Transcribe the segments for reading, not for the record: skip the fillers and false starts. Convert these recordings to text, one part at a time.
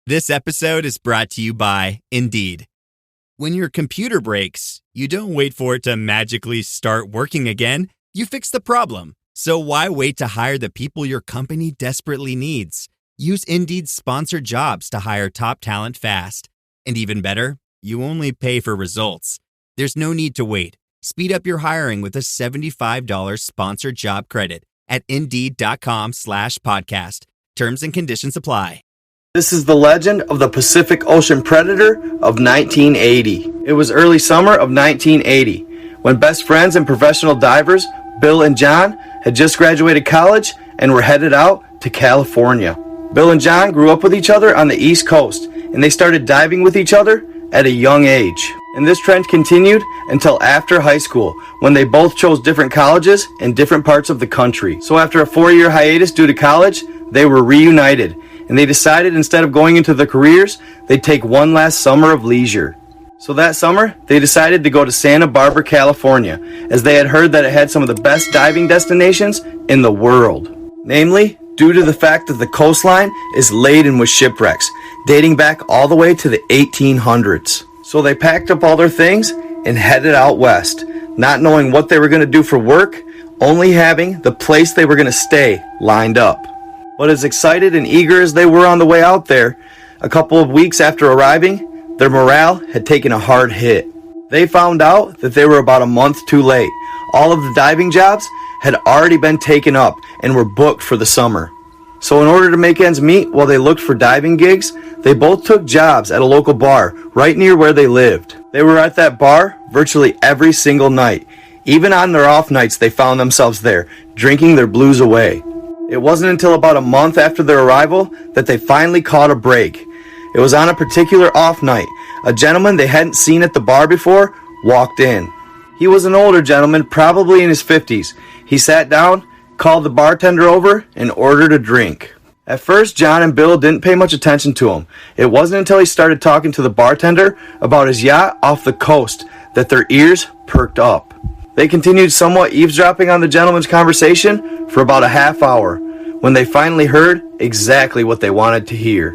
This episode is brought to you by Indeed. When your computer breaks, you don't wait for it to magically start working again. You fix the problem. So why wait to hire the people your company desperately needs? Use Indeed's sponsored jobs to hire top talent fast. And even better, you only pay for results. There's no need to wait. Speed up your hiring with a $75 sponsored job credit at Indeed.com/podcast. Terms and conditions apply. This is the legend of the Pacific Ocean Predator of 1980. It was early summer of 1980 when best friends and professional divers Bill and John had just graduated college and were headed out to California. Bill and John grew up with each other on the East Coast, and they started diving with each other at a young age. And this trend continued until after high school, when they both chose different colleges in different parts of the country. So after a 4-year hiatus due to college, they were reunited, and they decided instead of going into their careers, they'd take one last summer of leisure. So that summer, they decided to go to Santa Barbara, California, as they had heard that it had some of the best diving destinations in the world. Namely, due to the fact that the coastline is laden with shipwrecks, dating back all the way to the 1800s. So they packed up all their things and headed out west, not knowing what they were going to do for work, only having the place they were going to stay lined up. But as excited and eager as they were on the way out there, a couple of weeks after arriving, their morale had taken a hard hit. They found out that they were about a month too late. All of the diving jobs had already been taken up and were booked for the summer. So in order to make ends meet while they looked for diving gigs, they both took jobs at a local bar right near where they lived. They were at that bar virtually every single night. Even on their off nights, they found themselves there, drinking their blues away. It wasn't until about a month after their arrival that they finally caught a break. It was on a particular off night. A gentleman they hadn't seen at the bar before walked in. He was an older gentleman, probably in his 50s. He sat down, called the bartender over, and ordered a drink. At first, John and Bill didn't pay much attention to him. It wasn't until he started talking to the bartender about his yacht off the coast that their ears perked up. They continued somewhat eavesdropping on the gentleman's conversation for about a half hour, when they finally heard exactly what they wanted to hear.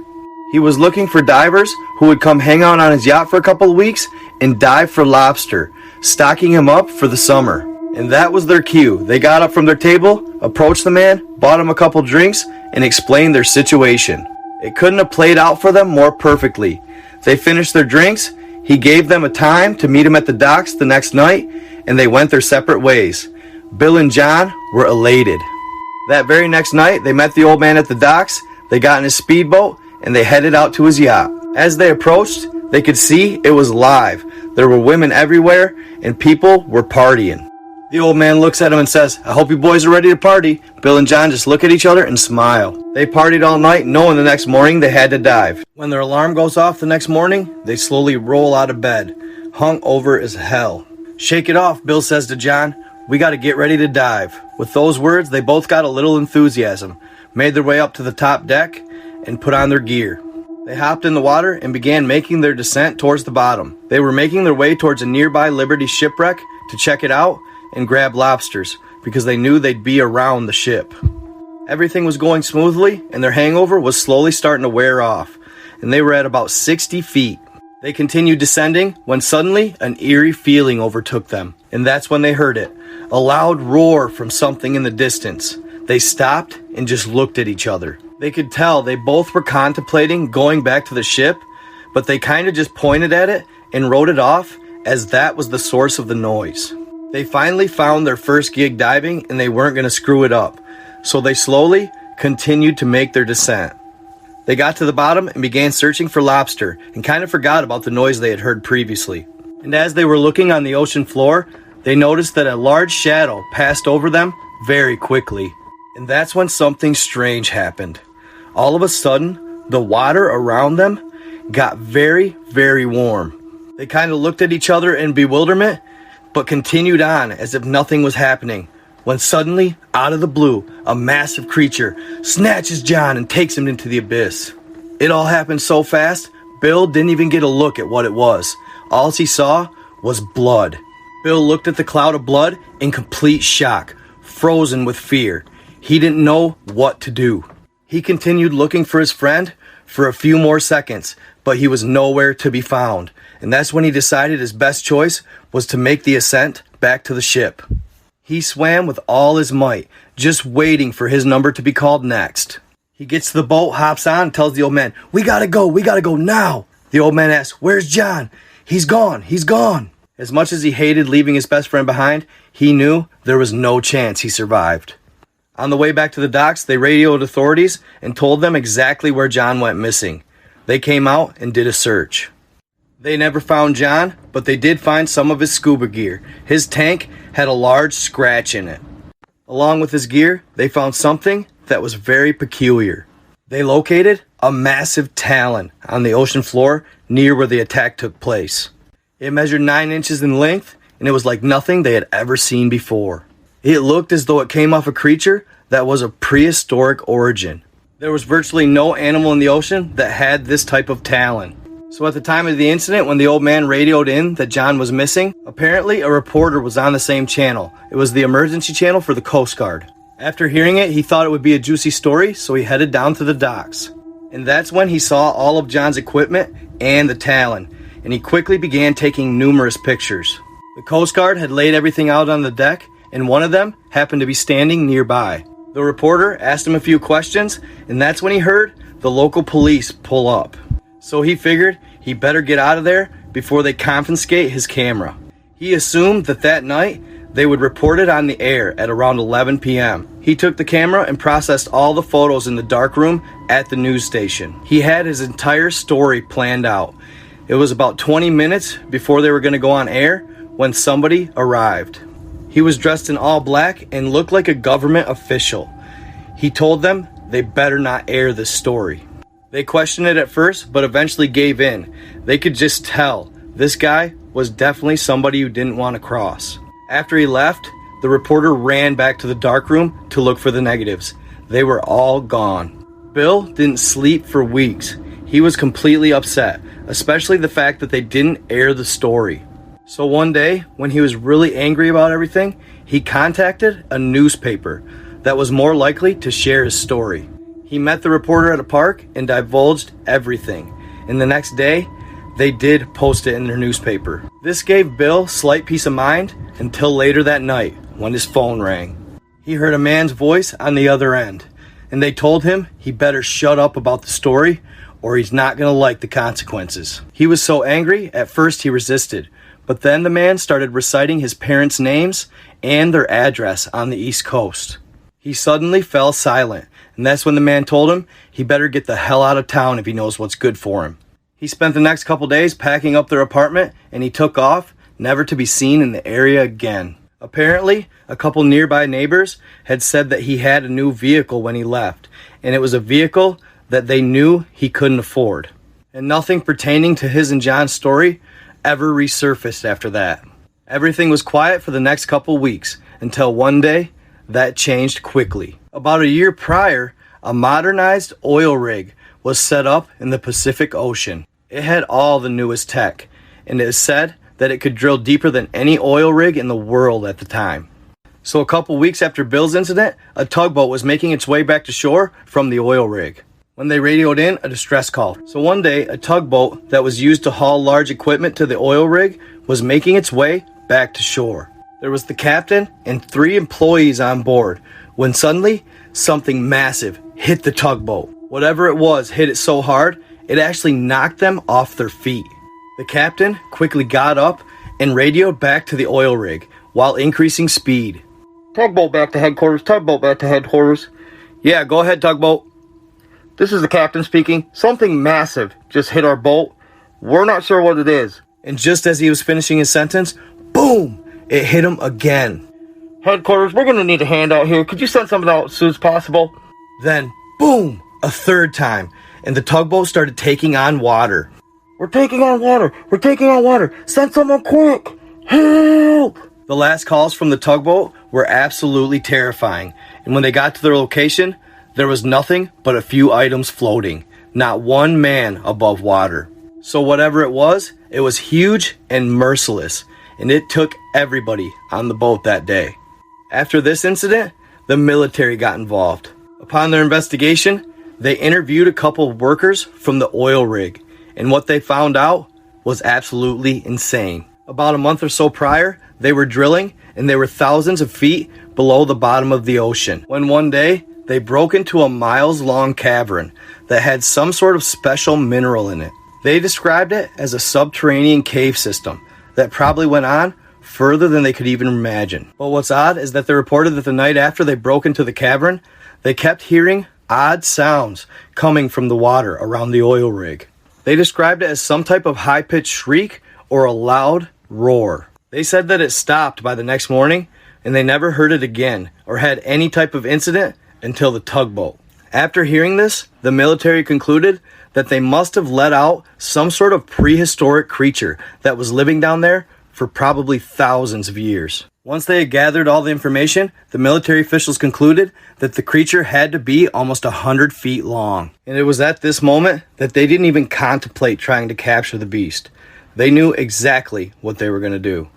He was looking for divers who would come hang out on his yacht for a couple of weeks and dive for lobster, stocking him up for the summer. And that was their cue. They got up from their table, approached the man, bought him a couple drinks, and explained their situation. It couldn't have played out for them more perfectly. They finished their drinks, he gave them a time to meet him at the docks the next night, and they went their separate ways. Bill and John were elated. That very next night, they met the old man at the docks, they got in his speedboat, and they headed out to his yacht. As they approached, they could see it was live. There were women everywhere, and people were partying. The old man looks at him and says, "I hope you boys are ready to party." Bill and John just look at each other and smile. They partied all night, knowing the next morning they had to dive. When their alarm goes off the next morning, they slowly roll out of bed, hung over as hell. "Shake it off," Bill says to John. "We got to get ready to dive." With those words, they both got a little enthusiasm, made their way up to the top deck, and put on their gear. They hopped in the water and began making their descent towards the bottom. They were making their way towards a nearby Liberty shipwreck to check it out and grab lobsters, because they knew they'd be around the ship. Everything was going smoothly, and their hangover was slowly starting to wear off, and they were at about 60 feet. They continued descending when suddenly an eerie feeling overtook them, and that's when they heard it. A loud roar from something in the distance. They stopped and just looked at each other. They could tell they both were contemplating going back to the ship, but they kind of just pointed at it and wrote it off as that was the source of the noise. They finally found their first gig diving, and they weren't going to screw it up, so they slowly continued to make their descent. They got to the bottom and began searching for lobster, and kind of forgot about the noise they had heard previously. And as they were looking on the ocean floor, they noticed that a large shadow passed over them very quickly. And that's when something strange happened. All of a sudden, the water around them got very, very warm. They kind of looked at each other in bewilderment, but continued on as if nothing was happening, when suddenly, out of the blue, a massive creature snatches John and takes him into the abyss. It all happened so fast, Bill didn't even get a look at what it was. All he saw was blood. Bill looked at the cloud of blood in complete shock, frozen with fear. He didn't know what to do. He continued looking for his friend for a few more seconds, but he was nowhere to be found. And that's when he decided his best choice was to make the ascent back to the ship. He swam with all his might, just waiting for his number to be called next. He gets to the boat, hops on, and tells the old man, we gotta go now. The old man asks, where's John? He's gone. As much as he hated leaving his best friend behind, he knew there was no chance he survived. On the way back to the docks, they radioed authorities and told them exactly where John went missing. They came out and did a search. They never found John, but they did find some of his scuba gear. His tank had a large scratch in it. Along with his gear, they found something that was very peculiar. They located a massive talon on the ocean floor near where the attack took place. It measured 9 inches in length, and it was like nothing they had ever seen before. It looked as though it came off a creature that was of prehistoric origin. There was virtually no animal in the ocean that had this type of talon. So at the time of the incident, when the old man radioed in that John was missing, apparently a reporter was on the same channel. It was the emergency channel for the Coast Guard. After hearing it, he thought it would be a juicy story, so he headed down to the docks. And that's when he saw all of John's equipment and the talon, and he quickly began taking numerous pictures. The Coast Guard had laid everything out on the deck, and one of them happened to be standing nearby. The reporter asked him a few questions, and that's when he heard the local police pull up. So he figured he better get out of there before they confiscate his camera. He assumed that night they would report it on the air at around 11 p.m. He took the camera and processed all the photos in the dark room at the news station. He had his entire story planned out. It was about 20 minutes before they were going to go on air when somebody arrived. He was dressed in all black and looked like a government official. He told them they better not air this story. They questioned it at first, but eventually gave in. They could just tell this guy was definitely somebody who didn't want to cross. After he left, the reporter ran back to the darkroom to look for the negatives. They were all gone. Bill didn't sleep for weeks. He was completely upset, especially the fact that they didn't air the story. So one day, when he was really angry about everything, he contacted a newspaper that was more likely to share his story. He met the reporter at a park and divulged everything. And the next day, they did post it in their newspaper. This gave Bill slight peace of mind until later that night when his phone rang. He heard a man's voice on the other end, and they told him he better shut up about the story or he's not going to like the consequences. He was so angry, at first he resisted, but then the man started reciting his parents' names and their address on the East Coast. He suddenly fell silent, and that's when the man told him he better get the hell out of town if he knows what's good for him. He spent the next couple days packing up their apartment, and he took off, never to be seen in the area again. Apparently, a couple nearby neighbors had said that he had a new vehicle when he left, and it was a vehicle that they knew he couldn't afford. And nothing pertaining to his and John's story ever resurfaced after that. Everything was quiet for the next couple weeks, until one day, that changed quickly. About a year prior, a modernized oil rig was set up in the Pacific Ocean. It had all the newest tech, and it is said that it could drill deeper than any oil rig in the world at the time. So a couple weeks after Bill's incident, a tugboat was making its way back to shore from the oil rig when they radioed in a distress call. So one day, a tugboat that was used to haul large equipment to the oil rig was making its way back to shore. There was the captain and 3 employees on board when suddenly something massive hit the tugboat. Whatever it was hit it so hard, it actually knocked them off their feet. The captain quickly got up and radioed back to the oil rig while increasing speed. Tugboat back to headquarters, tugboat back to headquarters. Yeah, go ahead, tugboat. This is the captain speaking. Something massive just hit our boat. We're not sure what it is. And just as he was finishing his sentence, boom, it hit him again. Headquarters, we're going to need a hand out here. Could you send something out as soon as possible? Then, boom, a third time, and the tugboat started taking on water. We're taking on water. We're taking on water. Send someone quick. Help! The last calls from the tugboat were absolutely terrifying, and when they got to their location, there was nothing but a few items floating, not one man above water. So whatever it was huge and merciless, and it took everybody on the boat that day. After this incident, the military got involved. Upon their investigation, They interviewed a couple of workers from the oil rig, and what they found out was absolutely insane. About a month or so prior, they were drilling, and they were thousands of feet below the bottom of the ocean, when one day they broke into a miles-long cavern that had some sort of special mineral in it. They described it as a subterranean cave system that probably went on further than they could even imagine. But what's odd is that they reported that the night after they broke into the cavern, they kept hearing odd sounds coming from the water around the oil rig. They described it as some type of high-pitched shriek or a loud roar. They said that it stopped by the next morning, and they never heard it again or had any type of incident until the tugboat. After hearing this, the military concluded that they must have let out some sort of prehistoric creature that was living down there for probably thousands of years. Once they had gathered all the information, the military officials concluded that the creature had to be almost 100 feet long. And it was at this moment that they didn't even contemplate trying to capture the beast. They knew exactly what they were going to do.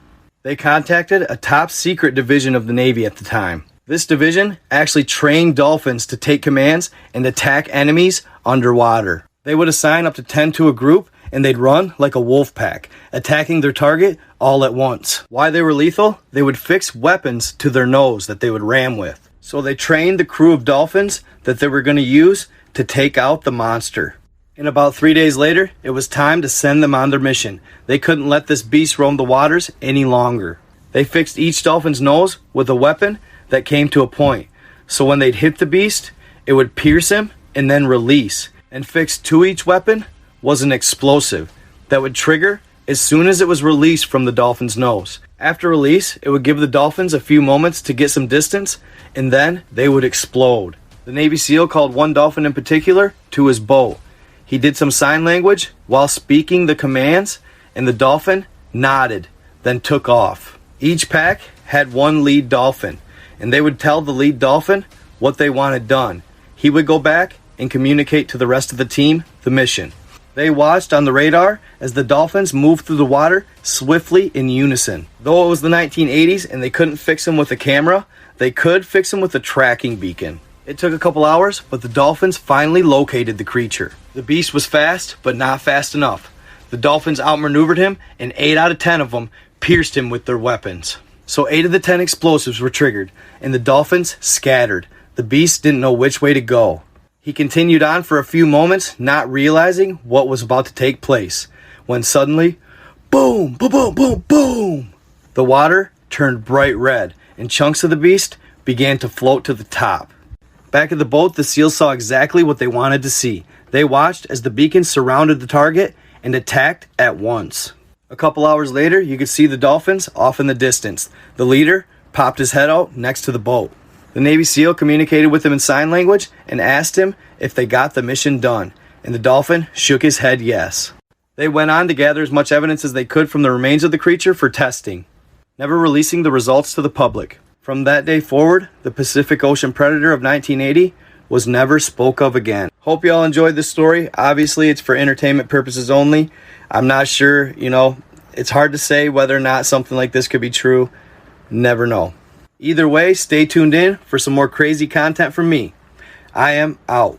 They contacted a top secret division of the Navy at the time. This division actually trained dolphins to take commands and attack enemies underwater. They would assign up to 10 to a group, and they'd run like a wolf pack, attacking their target all at once. Why they were lethal? They would fix weapons to their nose that they would ram with. So they trained the crew of dolphins that they were going to use to take out the monster. And about 3 days later, it was time to send them on their mission. They couldn't let this beast roam the waters any longer. They fixed each dolphin's nose with a weapon that came to a point. So when they'd hit the beast, it would pierce him and then release. And fixed to each weapon was an explosive that would trigger as soon as it was released from the dolphin's nose. After release, it would give the dolphins a few moments to get some distance, and then they would explode. The Navy SEAL called one dolphin in particular to his boat. He did some sign language while speaking the commands, and the dolphin nodded, then took off. Each pack had one lead dolphin, and they would tell the lead dolphin what they wanted done. He would go back and communicate to the rest of the team the mission. They watched on the radar as the dolphins moved through the water swiftly in unison. Though it was the 1980s and they couldn't fix them with a camera, they could fix them with a tracking beacon. It took a couple hours, but the dolphins finally located the creature. The beast was fast, but not fast enough. The dolphins outmaneuvered him, and 8 out of 10 of them pierced him with their weapons. So 8 of the 10 explosives were triggered, and the dolphins scattered. The beast didn't know which way to go. He continued on for a few moments, not realizing what was about to take place, when suddenly, boom, boom, boom, boom, boom! The water turned bright red, and chunks of the beast began to float to the top. Back at the boat, the SEALs saw exactly what they wanted to see. They watched as the beacon surrounded the target and attacked at once. A couple hours later, you could see the dolphins off in the distance. The leader popped his head out next to the boat. The Navy SEAL communicated with him in sign language and asked him if they got the mission done, and the dolphin shook his head yes. They went on to gather as much evidence as they could from the remains of the creature for testing, never releasing the results to the public. From that day forward, the Pacific Ocean Predator of 1980 was never spoke of again. Hope you all enjoyed this story. Obviously, it's for entertainment purposes only. I'm not sure, it's hard to say whether or not something like this could be true. Never know. Either way, stay tuned in for some more crazy content from me. I am out.